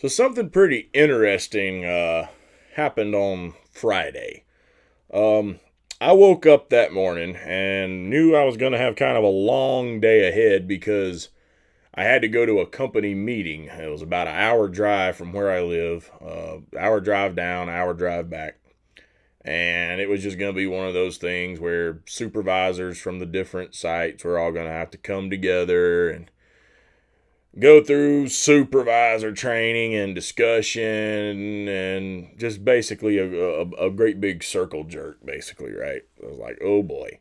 So something pretty interesting happened on Friday. Um, I woke up that morning and knew I was going to have kind of a long day ahead because I had to go to a company meeting. It was about an hour drive from where I live, hour drive down, hour drive back. And it was just going to be one of those things where supervisors from the different sites were all going to have to come together and go through supervisor training and discussion and just basically a great big circle jerk, basically, right? I was like, oh boy.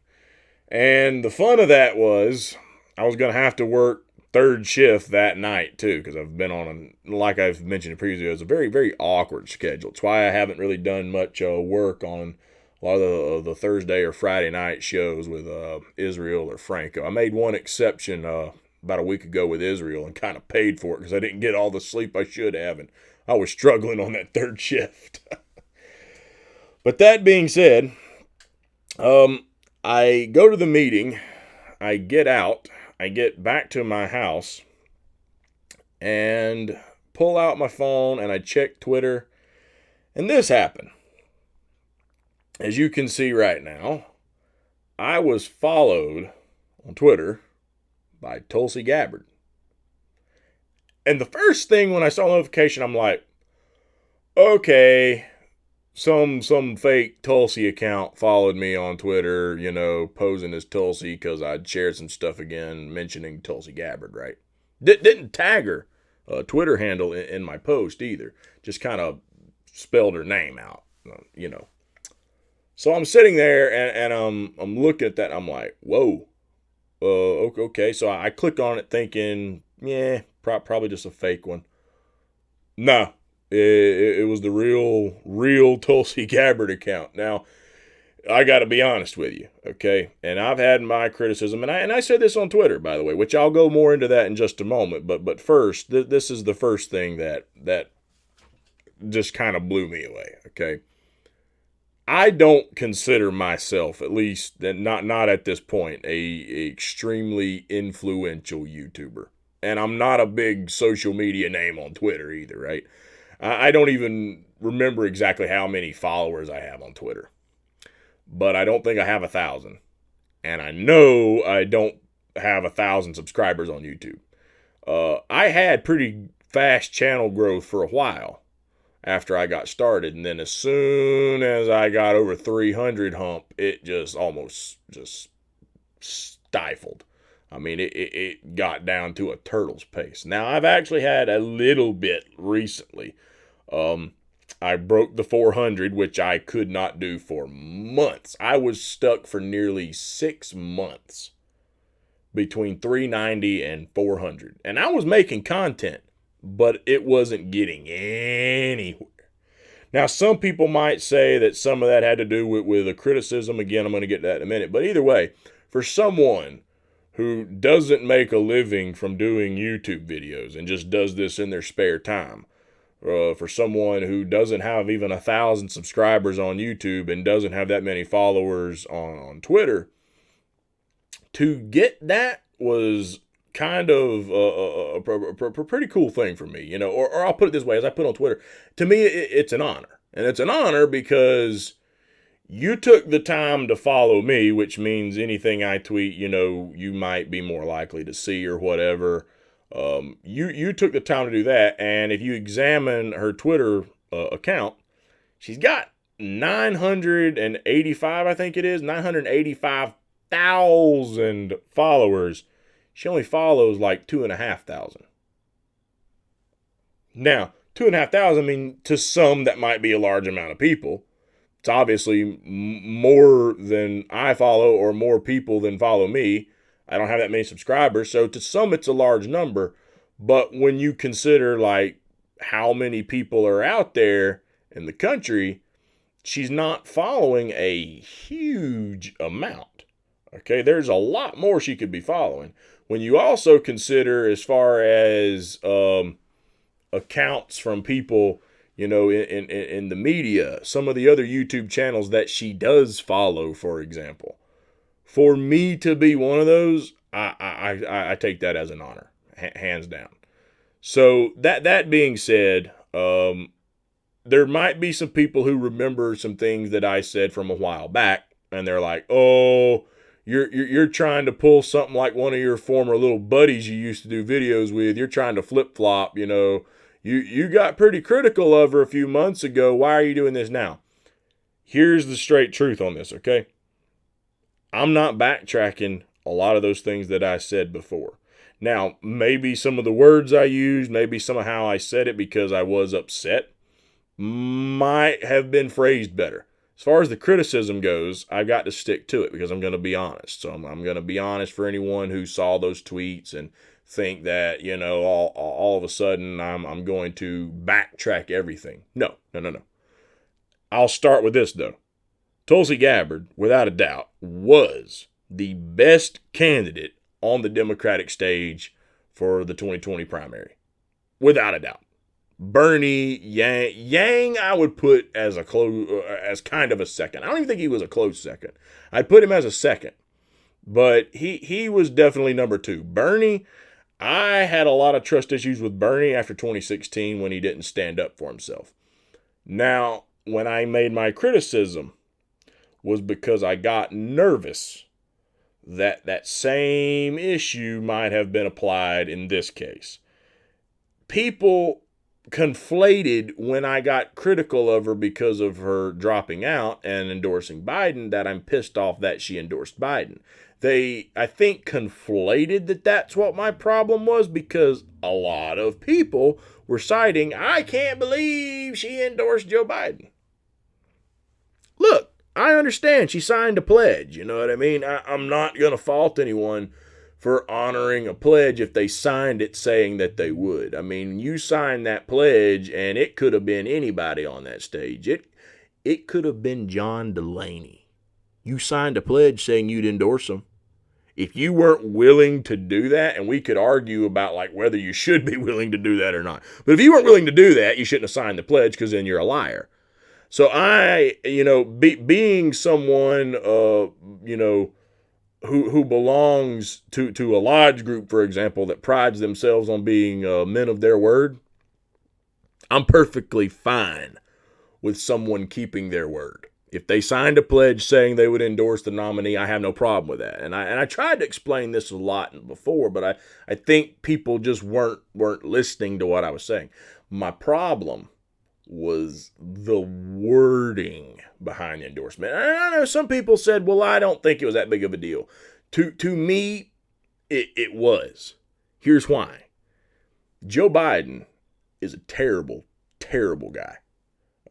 And the fun of that was I was going to have to work third shift that night too, because I've been on, like I've mentioned previously, it was a very, very awkward schedule. It's why I haven't really done much work on a lot of the Thursday or Friday night shows with Israel or Franco. I made one exception about a week ago with Israel and kind of paid for it because I didn't get all the sleep I should have, and I was struggling on that third shift. But that being said, I go to the meeting, I get out, I get back to my house, and pull out my phone and I check Twitter, and this happened. As you can see right now, I was followed on Twitter by Tulsi Gabbard. And the first thing when I saw the notification, I'm like, okay, some fake Tulsi account followed me on Twitter, posing as Tulsi because I'd shared some stuff again mentioning Tulsi Gabbard, right? Didn't tag her Twitter handle in my post either. Just kind of spelled her name out. So I'm sitting there and I'm looking at that and I'm like, whoa. Okay. So I click on it thinking, yeah, probably just a fake one. No, it was the real Tulsi Gabbard account. Now, I got to be honest with you, okay? And I've had my criticism, and I said this on Twitter, by the way, which I'll go more into that in just a moment. But first, this is the first thing that just kind of blew me away, okay? I don't consider myself, at least not at this point, a extremely influential YouTuber. And I'm not a big social media name on Twitter either, right? I don't even remember exactly how many followers I have on Twitter. But I don't think I have 1,000. And I know I don't have 1,000 subscribers on YouTube. I had pretty fast channel growth for a while after I got started. And then as soon as I got over 300 hump, it just almost just stifled. I mean, it got down to a turtle's pace. Now, I've actually had a little bit recently. I broke the 400, which I could not do for months. I was stuck for nearly 6 months between 390 and 400. And I was making content, but it wasn't getting anywhere. Now, some people might say that some of that had to do with a criticism. Again, I'm going to get to that in a minute. But either way, for someone who doesn't make a living from doing YouTube videos and just does this in their spare time, for someone who doesn't have even 1,000 subscribers on YouTube and doesn't have that many followers on Twitter, to get that was kind of a pretty cool thing for me, or I'll put it this way, as I put on Twitter, to me, it's an honor. And it's an honor because you took the time to follow me, which means anything I tweet, you might be more likely to see or whatever. You took the time to do that, and if you examine her Twitter account, she's got 985, I think it is, 985,000 followers. She only follows like 2,500. Now, 2,500, I mean, to some that might be a large amount of people. It's obviously more than I follow or more people than follow me. I don't have that many subscribers, so to some it's a large number. But when you consider like how many people are out there in the country, she's not following a huge amount. Okay, there's a lot more she could be following. When you also consider as far as accounts from people, in the media, some of the other YouTube channels that she does follow, for example. For me to be one of those, I take that as an honor, hands down. So that being said, there might be some people who remember some things that I said from a while back, and they're like, "Oh, you're trying to pull something like one of your former little buddies you used to do videos with. You're trying to flip flop. You got pretty critical of her a few months ago. Why are you doing this now?" Here's the straight truth on this, okay? I'm not backtracking a lot of those things that I said before. Now, maybe some of the words I used, maybe some of how I said it because I was upset, might have been phrased better. As far as the criticism goes, I've got to stick to it because I'm going to be honest. So I'm going to be honest for anyone who saw those tweets and think that, all of a sudden I'm going to backtrack everything. No. I'll start with this, though. Tulsi Gabbard, without a doubt, was the best candidate on the Democratic stage for the 2020 primary. Without a doubt. Bernie, Yang I would put as kind of a second. I don't even think he was a close second. I'd put him as a second. But he was definitely number two. Bernie, I had a lot of trust issues with Bernie after 2016 when he didn't stand up for himself. Now, when I made my criticism was because I got nervous that same issue might have been applied in this case. People conflated when I got critical of her because of her dropping out and endorsing Biden that I'm pissed off that she endorsed Biden. They, I think, conflated that that's what my problem was because a lot of people were citing, "I can't believe she endorsed Joe Biden." Look, I understand she signed a pledge, you know what I mean? I'm not going to fault anyone for honoring a pledge if they signed it saying that they would. I mean, you signed that pledge and it could have been anybody on that stage. It could have been John Delaney. You signed a pledge saying you'd endorse him. If you weren't willing to do that, and we could argue about like whether you should be willing to do that or not, but if you weren't willing to do that, you shouldn't have signed the pledge because then you're a liar. So being someone, who belongs to a lodge group, for example, that prides themselves on being men of their word, I'm perfectly fine with someone keeping their word. If they signed a pledge saying they would endorse the nominee, I have no problem with that. And I tried to explain this a lot before, but I think people just weren't listening to what I was saying. My problem was the wording behind the endorsement. And I know some people said, well, I don't think it was that big of a deal. To me, it was. Here's why. Joe Biden is a terrible, terrible guy.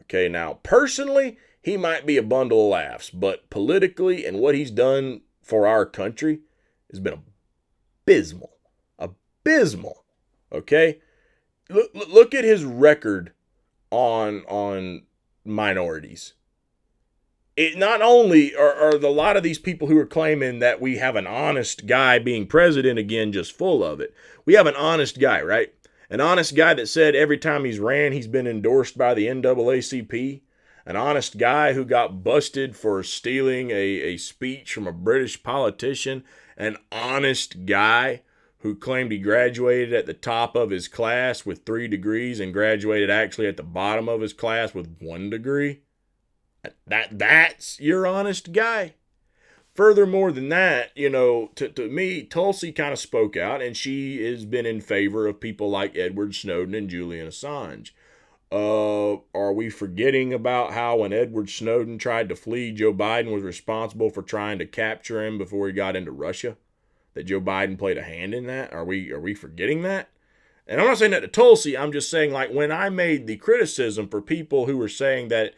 Okay, now, personally, he might be a bundle of laughs, but politically and what he's done for our country has been abysmal. Abysmal. Okay? Look at his record on minorities. It not only are a lot of these people who are claiming that we have an honest guy being president again just full of it. We have an honest guy, right? An honest guy that said every time he's ran, he's been endorsed by the NAACP. An honest guy who got busted for stealing a speech from a British politician. An honest guy who claimed he graduated at the top of his class with 3 degrees and graduated actually at the bottom of his class with 1 degree. That's your honest guy. Furthermore than that, to me, Tulsi kind of spoke out, and she has been in favor of people like Edward Snowden and Julian Assange. Are we forgetting about how when Edward Snowden tried to flee, Joe Biden was responsible for trying to capture him before he got into Russia? That Joe Biden played a hand in that? Are we forgetting that? And I'm not saying that to Tulsi. I'm just saying, like, when I made the criticism for people who were saying that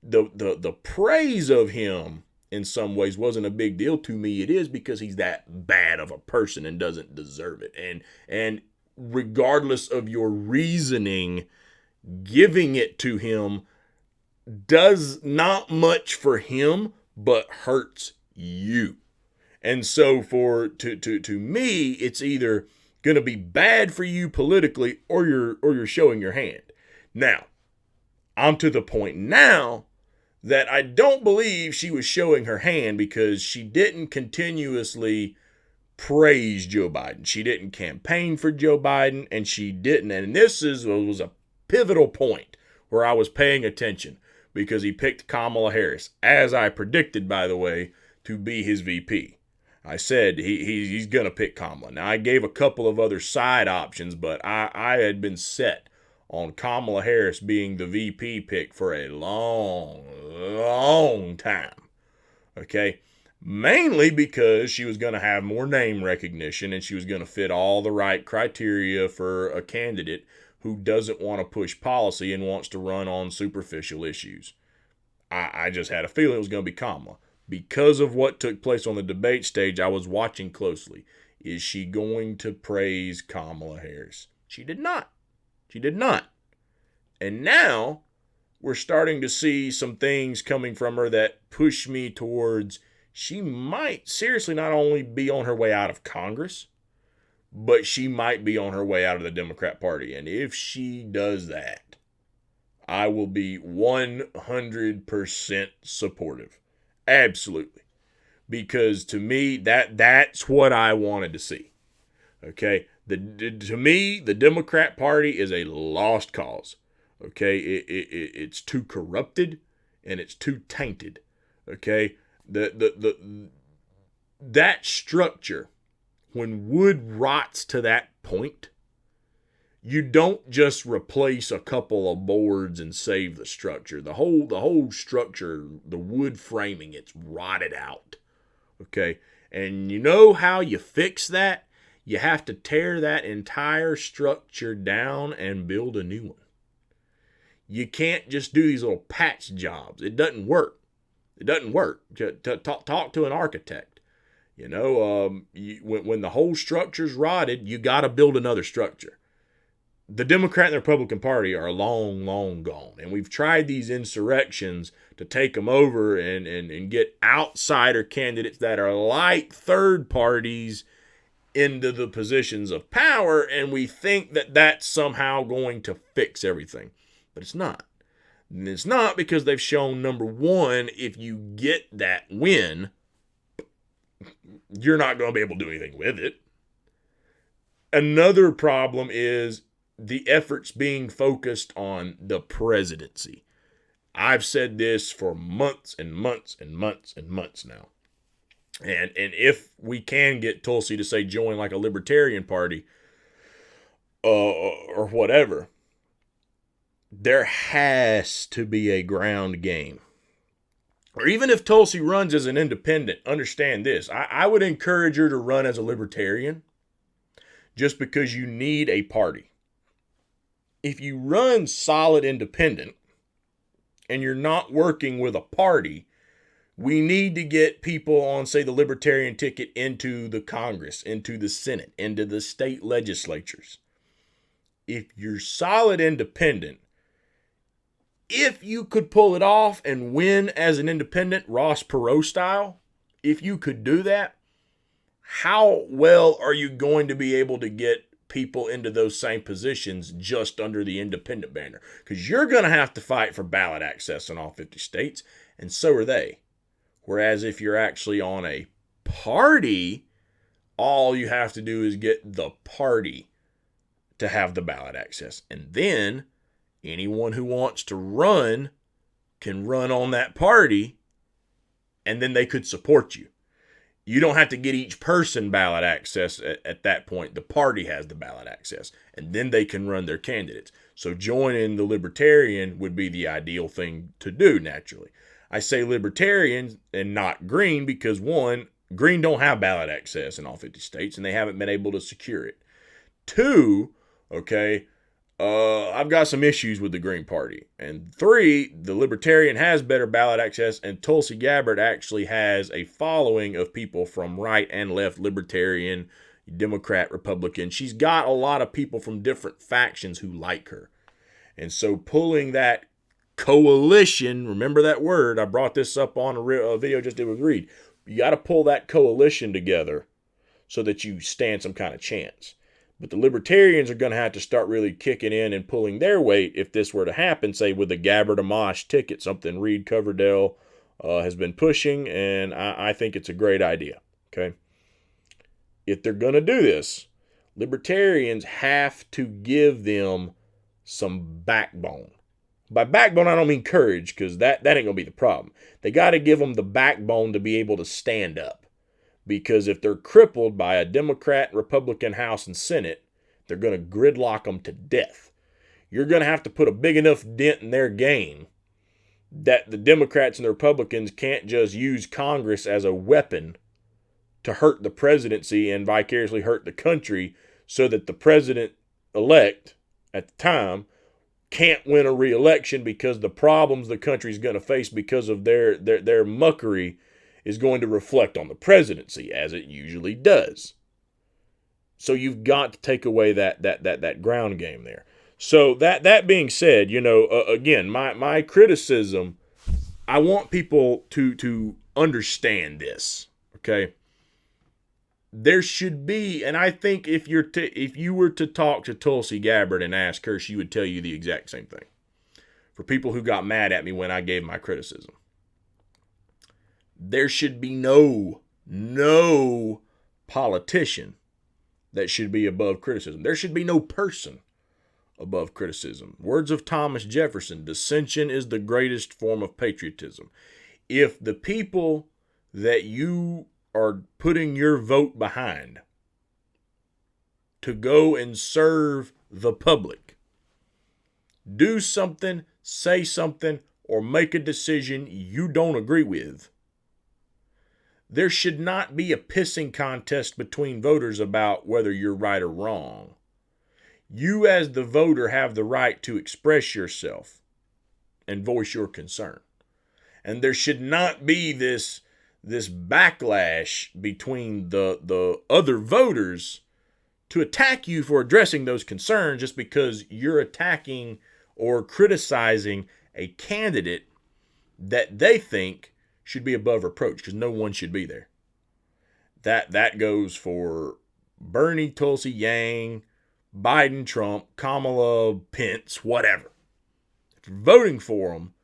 the praise of him in some ways wasn't a big deal, to me it is, because he's that bad of a person and doesn't deserve it. And regardless of your reasoning, giving it to him does not much for him, but hurts you. And so to me, it's either going to be bad for you politically or you're showing your hand. Now, I'm to the point now that I don't believe she was showing her hand because she didn't continuously praise Joe Biden. She didn't campaign for Joe Biden, and she didn't. And this was a pivotal point where I was paying attention because he picked Kamala Harris, as I predicted, by the way, to be his VP. I said he's going to pick Kamala. Now, I gave a couple of other side options, but I had been set on Kamala Harris being the VP pick for a long, long time. Okay? Mainly because she was going to have more name recognition and she was going to fit all the right criteria for a candidate who doesn't want to push policy and wants to run on superficial issues. I just had a feeling it was going to be Kamala. Because of what took place on the debate stage, I was watching closely. Is she going to praise Kamala Harris? She did not. She did not. And now we're starting to see some things coming from her that push me towards she might seriously not only be on her way out of Congress, but she might be on her way out of the Democrat Party. And if she does that, I will be 100% supportive. Absolutely. Because to me, that's what I wanted to see. Okay? To me, the Democrat Party is a lost cause. Okay? It's too corrupted and it's too tainted. Okay? That structure, when wood rots to that point, you don't just replace a couple of boards and save the structure. The whole structure, the wood framing, it's rotted out. Okay? And you know how you fix that? You have to tear that entire structure down and build a new one. You can't just do these little patch jobs. It doesn't work. It doesn't work. Talk to an architect. You know, when the whole structure's rotted, you got to build another structure. The Democrat and the Republican Party are long, long gone. And we've tried these insurrections to take them over and get outsider candidates that are like third parties into the positions of power. And we think that that's somehow going to fix everything. But it's not. And it's not because they've shown, number one, if you get that win, you're not going to be able to do anything with it. Another problem is the efforts being focused on the presidency. I've said this for months and months and months and months now. And if we can get Tulsi to say join like a libertarian party or whatever, there has to be a ground game. Or even if Tulsi runs as an independent, understand this. I would encourage her to run as a libertarian just because you need a party. If you run solid independent and you're not working with a party, we need to get people on, say, the libertarian ticket into the Congress, into the Senate, into the state legislatures. If you're solid independent, if you could pull it off and win as an independent, Ross Perot style, if you could do that, how well are you going to be able to get people into those same positions just under the independent banner? Because you're going to have to fight for ballot access in all 50 states, and so are they. Whereas if you're actually on a party, all you have to do is get the party to have the ballot access. And then anyone who wants to run can run on that party, and then they could support you. You don't have to get each person ballot access at that point. The party has the ballot access, and then they can run their candidates. So joining the libertarian would be the ideal thing to do, naturally. I say libertarian and not green because, one, green don't have ballot access in all 50 states, and they haven't been able to secure it. Two, okay, I've got some issues with the Green Party. And three, the Libertarian has better ballot access, and Tulsi Gabbard actually has a following of people from right and left, Libertarian, Democrat, Republican. She's got a lot of people from different factions who like her. And so pulling that coalition, remember that word, I brought this up on a video just did with Reed. You got to pull that coalition together so that you stand some kind of chance. But the libertarians are going to have to start really kicking in and pulling their weight if this were to happen, say with the Gabbard-Amash ticket, something Reed Coverdale has been pushing, and I think it's a great idea. Okay. if they're going to do this, libertarians have to give them some backbone. By backbone, I don't mean courage, because that ain't going to be the problem. They got to give them the backbone to be able to stand up. Because if they're crippled by a Democrat, Republican House and Senate, they're going to gridlock them to death. You're going to have to put a big enough dent in their game that the Democrats and the Republicans can't just use Congress as a weapon to hurt the presidency and vicariously hurt the country, so that the president-elect at the time can't win a re-election, because the problems the country's going to face because of their muckery is going to reflect on the presidency, as it usually does. So you've got to take away that ground game there. So that being said, again, my criticism, I want people to understand this, okay? There should be, and I think if you were to talk to Tulsi Gabbard and ask her, she would tell you the exact same thing. For people who got mad at me when I gave my criticism, there should be no politician that should be above criticism. There should be no person above criticism. Words of Thomas Jefferson, dissension is the greatest form of patriotism. If the people that you are putting your vote behind to go and serve the public do something, say something, or make a decision you don't agree with, there should not be a pissing contest between voters about whether you're right or wrong. You as the voter have the right to express yourself and voice your concern. And there should not be this backlash between the other voters to attack you for addressing those concerns just because you're attacking or criticizing a candidate that they think should be above reproach, because no one should be there. That goes for Bernie, Tulsi, Yang, Biden, Trump, Kamala, Pence, whatever. If you're voting for them,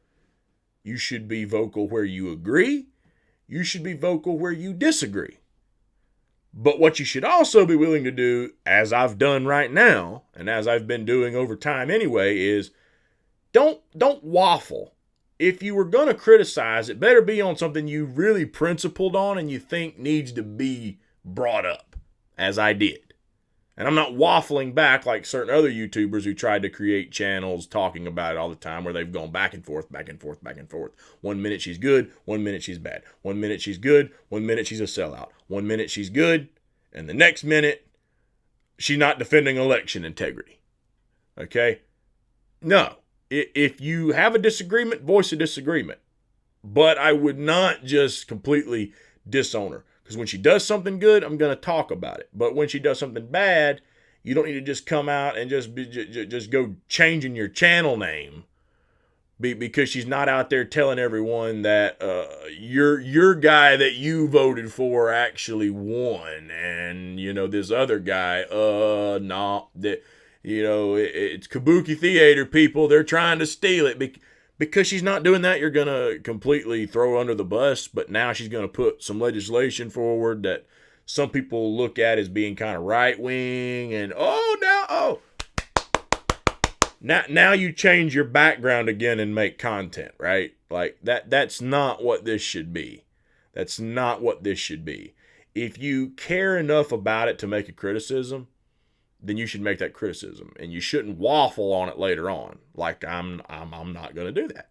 you should be vocal where you agree. You should be vocal where you disagree. But what you should also be willing to do, as I've done right now, and as I've been doing over time anyway, is don't waffle. If you were going to criticize, it better be on something you really principled on and you think needs to be brought up, as I did. And I'm not waffling back like certain other YouTubers who tried to create channels talking about it all the time, where they've gone back and forth, back and forth, back and forth. 1 minute she's good, 1 minute she's bad. 1 minute she's good, 1 minute she's a sellout. 1 minute she's good, and the next minute she's not defending election integrity. Okay? No. If you have a disagreement, voice a disagreement. But I would not just completely disown her. Because when she does something good, I'm going to talk about it. But when she does something bad, you don't need to just come out and just go changing your channel name because she's not out there telling everyone that your guy that you voted for actually won, and this other guy, it's kabuki theater, people. They're trying to steal it. Because she's not doing that, you're going to completely throw her under the bus. But now she's going to put some legislation forward that some people look at as being kind of right-wing. And, now you change your background again and make content, right? Like, that's not what this should be. That's not what this should be. If you care enough about it to make a criticism, then you should make that criticism, and you shouldn't waffle on it later on. Like I'm not going to do that.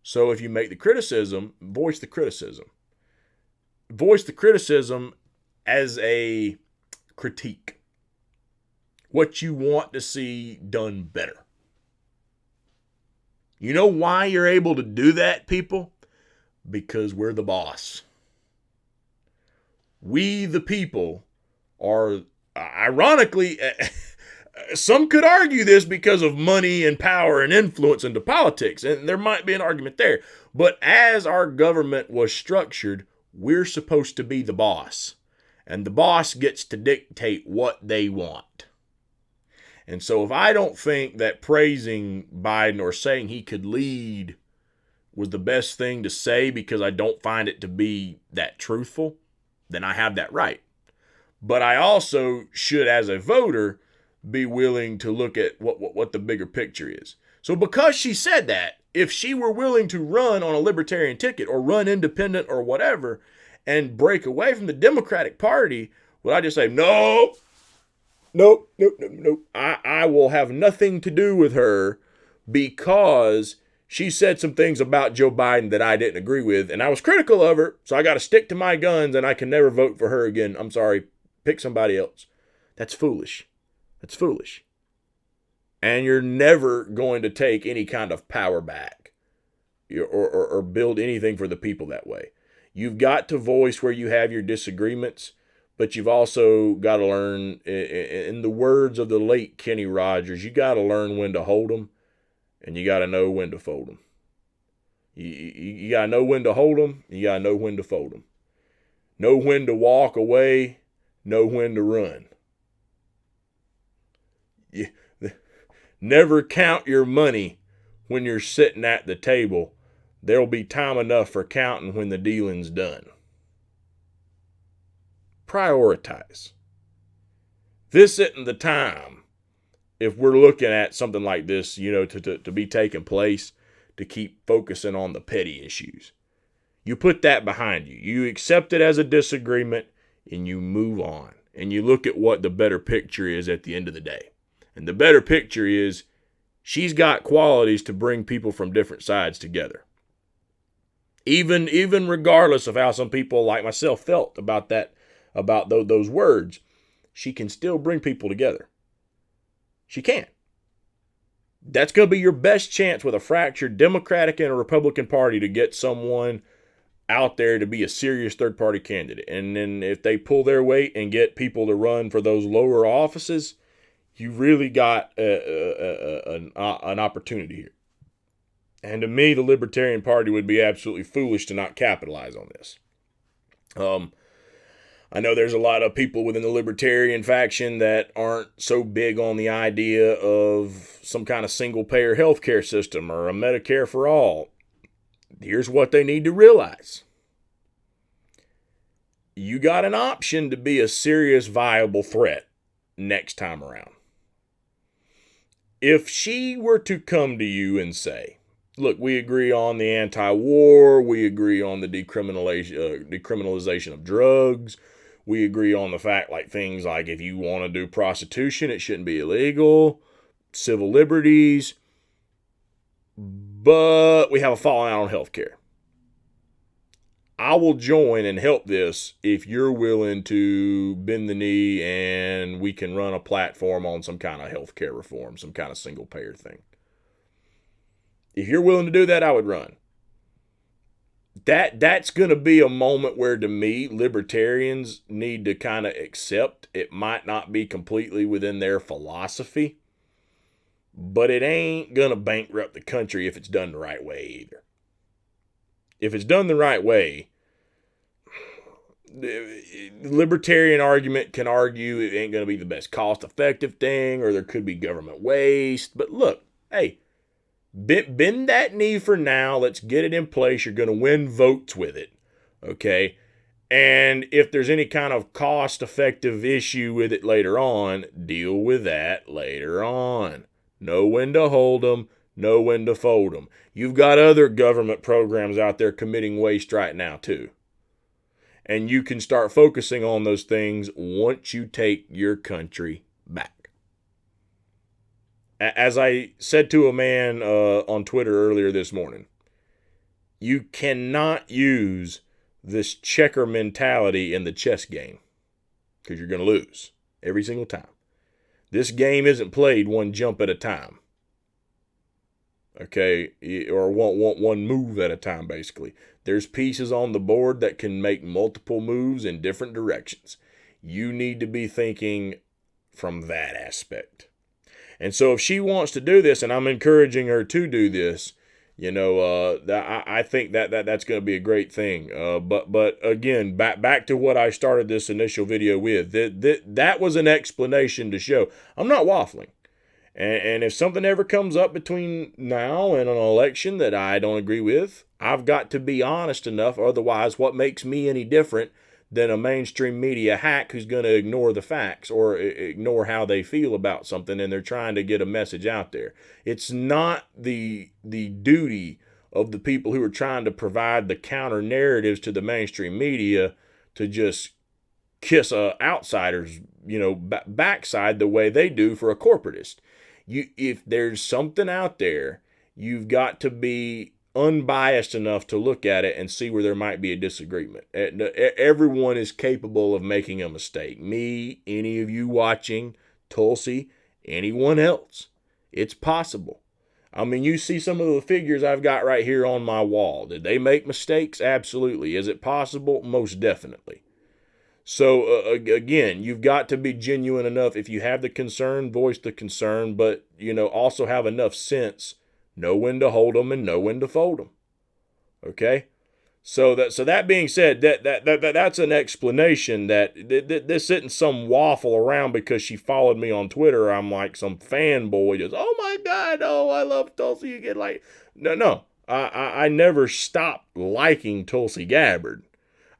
So if you make the criticism, voice the criticism. Voice the criticism as a critique. What you want to see done better. You know why you're able to do that, people? Because we're the boss. We, the people, are... Ironically, some could argue this because of money and power and influence into politics, and there might be an argument there. But as our government was structured, we're supposed to be the boss, and the boss gets to dictate what they want. And so if I don't think that praising Biden or saying he could lead was the best thing to say because I don't find it to be that truthful, then I have that right. But I also should, as a voter, be willing to look at what the bigger picture is. So because she said that, if she were willing to run on a libertarian ticket or run independent or whatever and break away from the Democratic Party, would I just say, no, nope, nope, nope, nope. I will have nothing to do with her because she said some things about Joe Biden that I didn't agree with, and I was critical of her, so I got to stick to my guns, and I can never vote for her again. I'm sorry. Pick somebody else. That's foolish. That's foolish. And you're never going to take any kind of power back or build anything for the people that way. You've got to voice where you have your disagreements, but you've also got to learn, in the words of the late Kenny Rogers, you got to learn when to hold them, and you got to know when to fold them. You got to know when to hold them, you got to know when to fold them. Know when to walk away, know when to run. Never count your money when you're sitting at the table. There'll be time enough for counting when the dealing's done. Prioritize. This isn't the time, if we're looking at something like this, to be taking place, to keep focusing on the petty issues. You put that behind you. You accept it as a disagreement and you move on. And you look at what the better picture is at the end of the day. And the better picture is she's got qualities to bring people from different sides together. Even regardless of how some people like myself felt about those words, she can still bring people together. She can. That's going to be your best chance with a fractured Democratic and a Republican Party to get someone out there to be a serious third-party candidate. And then if they pull their weight and get people to run for those lower offices, you really got an opportunity here. And to me, the Libertarian Party would be absolutely foolish to not capitalize on this. I know there's a lot of people within the Libertarian faction that aren't so big on the idea of some kind of single-payer healthcare system or a Medicare for all. Here's what they need to realize. You got an option to be a serious, viable threat next time around. If she were to come to you and say, look, we agree on the anti-war, we agree on the decriminalization of drugs, we agree on the fact things like if you want to do prostitution, it shouldn't be illegal, civil liberties, but we have a falling out on healthcare. I will join and help this if you're willing to bend the knee and we can run a platform on some kind of healthcare reform, some kind of single payer thing. If you're willing to do that, I would run. That's going to be a moment where, to me, libertarians need to kind of accept it might not be completely within their philosophy, but it ain't going to bankrupt the country if it's done the right way either. If it's done the right way, the libertarian argument can argue it ain't going to be the best cost-effective thing, or there could be government waste. But look, hey, bend that knee for now. Let's get it in place. You're going to win votes with it, okay? And if there's any kind of cost-effective issue with it later on, deal with that later on. Know when to hold them, know when to fold them. You've got other government programs out there committing waste right now, too. And you can start focusing on those things once you take your country back. As I said to a man on Twitter earlier this morning, you cannot use this checker mentality in the chess game because you're going to lose every single time. This game isn't played one jump at a time. Okay, or one move at a time, basically. There's pieces on the board that can make multiple moves in different directions. You need to be thinking from that aspect. And so if she wants to do this, and I'm encouraging her to do this, I think that's going to be a great thing. But again, back to what I started this initial video with. That was an explanation to show I'm not waffling. And if something ever comes up between now and an election that I don't agree with, I've got to be honest enough. Otherwise, what makes me any different than a mainstream media hack who's going to ignore the facts or ignore how they feel about something, and they're trying to get a message out there. It's not the duty of the people who are trying to provide the counter narratives to the mainstream media to just kiss a outsider's backside the way they do for a corporatist. If there's something out there, you've got to be unbiased enough to look at it and see where there might be a disagreement. Everyone is capable of making a mistake. Me, any of you watching, Tulsi, anyone else. It's possible. I mean, you see some of the figures I've got right here on my wall. Did they make mistakes? Absolutely. Is it possible? Most definitely. So, again, you've got to be genuine enough. If you have the concern, voice the concern, but, also have enough sense, know when to hold them and know when to fold them. Okay? So that being said, that's an explanation that this isn't some waffle around because she followed me on Twitter. I'm like some fanboy just, oh my God, oh, I love Tulsi. You get like, no. I never stopped liking Tulsi Gabbard.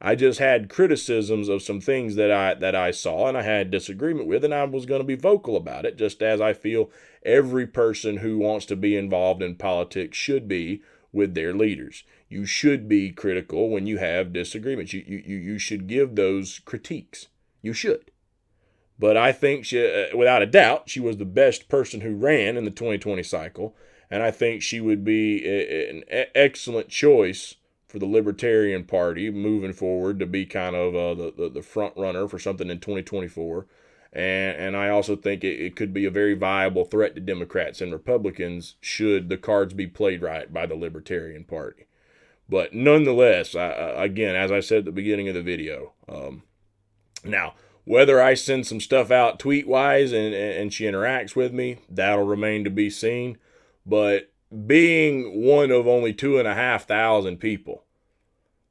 I just had criticisms of some things that I saw and I had disagreement with, and I was going to be vocal about it, just as I feel every person who wants to be involved in politics should be with their leaders. You should be critical when you have disagreements. You should give those critiques. You should. But I think she, without a doubt, she was the best person who ran in the 2020 cycle, and I think she would be an excellent choice for the Libertarian Party moving forward to be kind of the front runner for something in 2024. And I also think it could be a very viable threat to Democrats and Republicans should the cards be played right by the Libertarian Party. But nonetheless, again, as I said at the beginning of the video, now, whether I send some stuff out tweet-wise and she interacts with me, that'll remain to be seen. But being one of only 2,500 people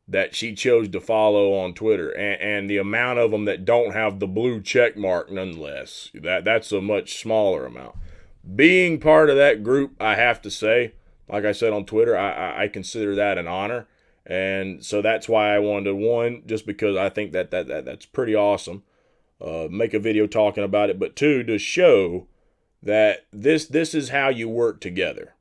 that she chose to follow on Twitter, and the amount of them that don't have the blue check mark nonetheless, that's a much smaller amount. Being part of that group, I have to say, like I said on Twitter, I consider that an honor. And so that's why I wanted to, one, just because I think that's pretty awesome, make a video talking about it, but two, to show that this is how you work together.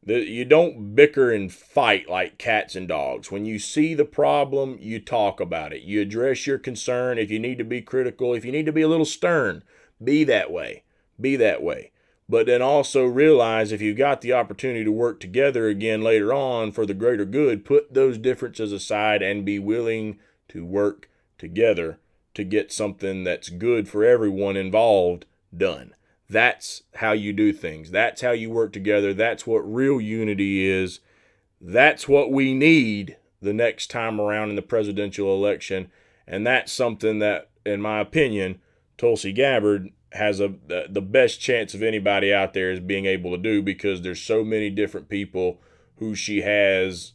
You don't bicker and fight like cats and dogs. When you see the problem, you talk about it. You address your concern. If you need to be critical, if you need to be a little stern, be that way. Be that way. But then also realize if you've got the opportunity to work together again later on for the greater good, put those differences aside and be willing to work together to get something that's good for everyone involved done. That's how you do things. That's how you work together. That's what real unity is. That's what we need the next time around in the presidential election. And that's something that, in my opinion, Tulsi Gabbard has the best chance of anybody out there is being able to do, because there's so many different people who she has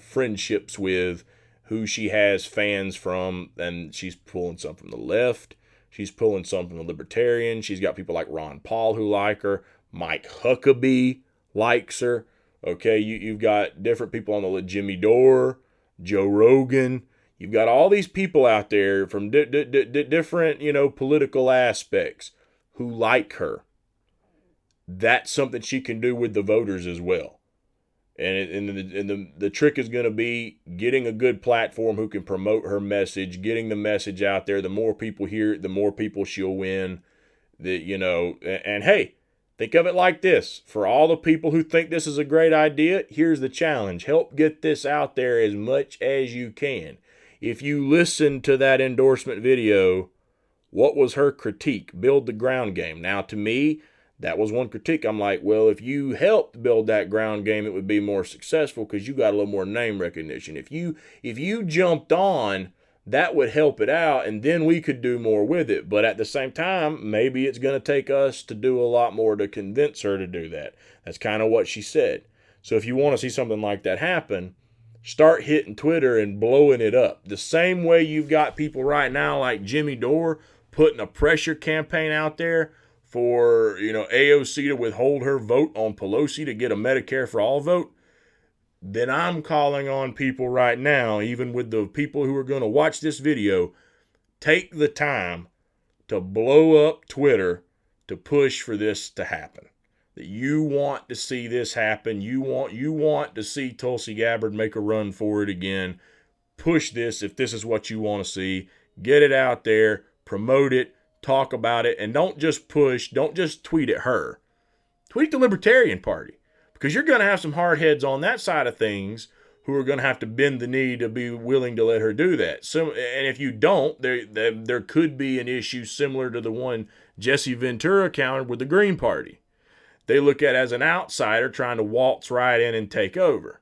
friendships with, who she has fans from, and she's pulling some from the left. She's pulling some from the Libertarian. She's got people like Ron Paul who like her. Mike Huckabee likes her. Okay, you've got different people on the Jimmy Dore, Joe Rogan. You've got all these people out there from different, political aspects who like her. That's something she can do with the voters as well. And the trick is going to be getting a good platform who can promote her message, getting the message out there. The more people hear it, the more people she'll win. And hey, think of it like this. For all the people who think this is a great idea, here's the challenge. Help get this out there as much as you can. If you listen to that endorsement video, what was her critique? Build the ground game. Now, to me, that was one critique. I'm like, well, if you helped build that ground game, it would be more successful because you got a little more name recognition. If you jumped on, that would help it out, and then we could do more with it. But at the same time, maybe it's going to take us to do a lot more to convince her to do that. That's kind of what she said. So if you want to see something like that happen, start hitting Twitter and blowing it up. The same way you've got people right now like Jimmy Dore putting a pressure campaign out there for, AOC to withhold her vote on Pelosi to get a Medicare for all vote. then I'm calling on people right now, even with the people who are going to watch this video, take the time to blow up Twitter to push for this to happen. That you want to see this happen. You want to see Tulsi Gabbard make a run for it again. Push this if this is what you want to see. Get it out there, promote it, talk about it, and don't just tweet at her. Tweet the Libertarian Party, because you're going to have some hard heads on that side of things who are going to have to bend the knee to be willing to let her do that. And if you don't, there could be an issue similar to the one Jesse Ventura countered with the Green Party. They look at it as an outsider trying to waltz right in and take over.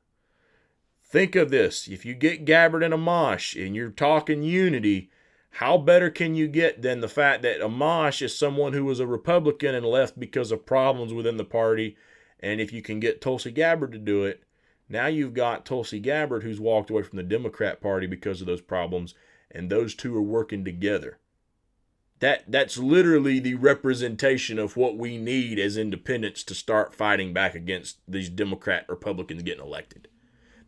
Think of this. If you get Gabbard and Amash and you're talking unity, how better can you get than the fact that Amash is someone who was a Republican and left because of problems within the party? And if you can get Tulsi Gabbard to do it, now you've got Tulsi Gabbard who's walked away from the Democrat Party because of those problems, and those two are working together. That's literally the representation of what we need as independents to start fighting back against these Democrat Republicans getting elected.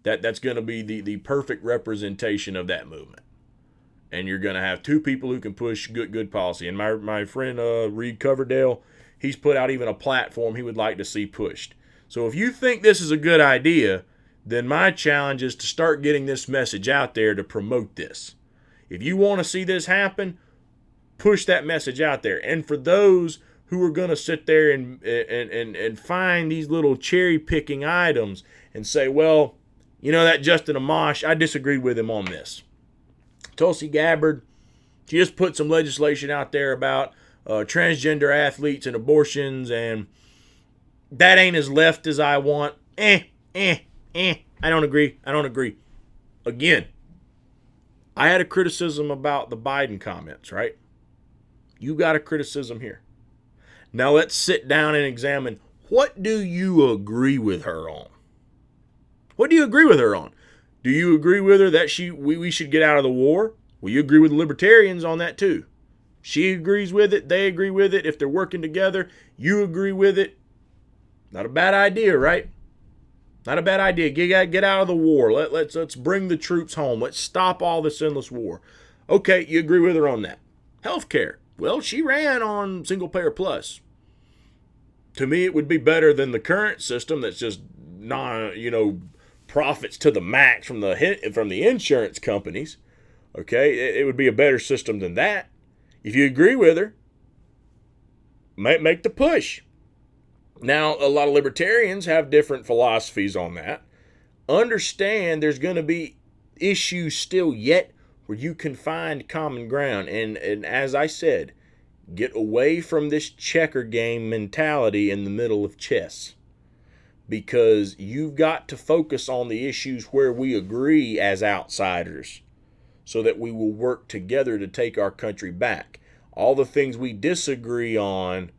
That's going to be the perfect representation of that movement. And you're going to have two people who can push good policy. And my friend Reed Coverdale, he's put out even a platform he would like to see pushed. So if you think this is a good idea, then my challenge is to start getting this message out there to promote this. If you want to see this happen, push that message out there. And for those who are going to sit there and find these little cherry-picking items and say, well, you know, that Justin Amash, I disagreed with him on this. Tulsi Gabbard, she just put some legislation out there about transgender athletes and abortions, and that ain't as left as I want. I don't agree. Again, I had a criticism about the Biden comments, right? You got a criticism here. Now let's sit down and examine, what do you agree with her on? What do you agree with her on? Do you agree with her that we should get out of the war? Well, you agree with the libertarians on that too. She agrees with it. They agree with it. If they're working together, you agree with it. Not a bad idea, right? Not a bad idea. Get out of the war. Let's bring the troops home. Let's stop all this endless war. Okay, you agree with her on that. Healthcare. Well, she ran on single payer plus. To me, it would be better than the current system that's just profits to the max from the insurance companies. Okay, it would be a better system than that. If you agree with her, make the push. Now, a lot of libertarians have different philosophies on that. Understand there's going to be issues still yet where you can find common ground. And as I said, get away from this checker game mentality in the middle of chess. Because you've got to focus on the issues where we agree as outsiders so that we will work together to take our country back. All the things we disagree on,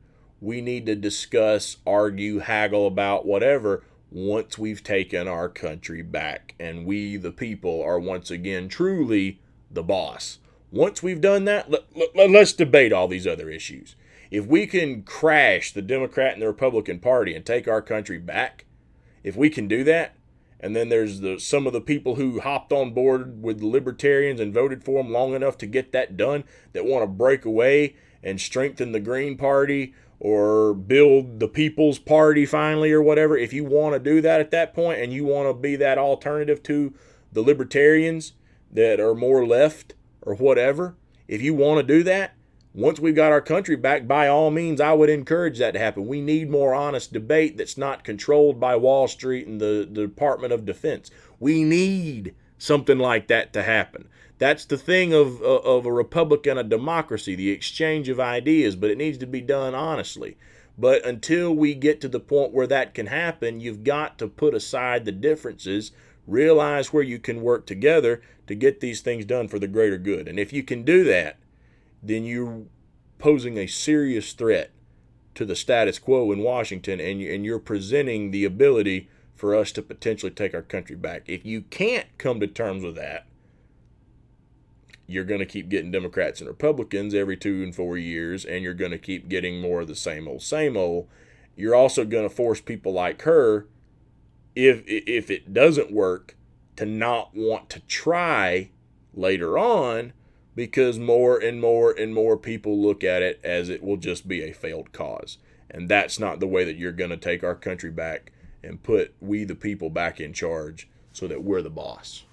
we need to discuss, argue, haggle about, whatever, once we've taken our country back and we, the people, are once again truly the boss. Once we've done that, let's debate all these other issues. If we can crash the Democrat and the Republican Party and take our country back, if we can do that, and then there's some of the people who hopped on board with the libertarians and voted for them long enough to get that done, that want to break away and strengthen the Green Party or build the People's Party finally or whatever, if you want to do that at that point and you want to be that alternative to the libertarians that are more left or whatever, if you want to do that, once we've got our country back, by all means, I would encourage that to happen. We need more honest debate that's not controlled by Wall Street and the Department of Defense. We need something like that to happen. That's the thing of a republic and a democracy, the exchange of ideas, but it needs to be done honestly. But until we get to the point where that can happen, you've got to put aside the differences, realize where you can work together to get these things done for the greater good. And if you can do that, then you're posing a serious threat to the status quo in Washington, and you're presenting the ability for us to potentially take our country back. If you can't come to terms with that, you're going to keep getting Democrats and Republicans every 2 and 4 years, and you're going to keep getting more of the same old, same old. You're also going to force people like her if it doesn't work, to not want to try later on, because more and more and more people look at it as it will just be a failed cause. And that's not the way that you're going to take our country back and put we the people back in charge so that we're the boss.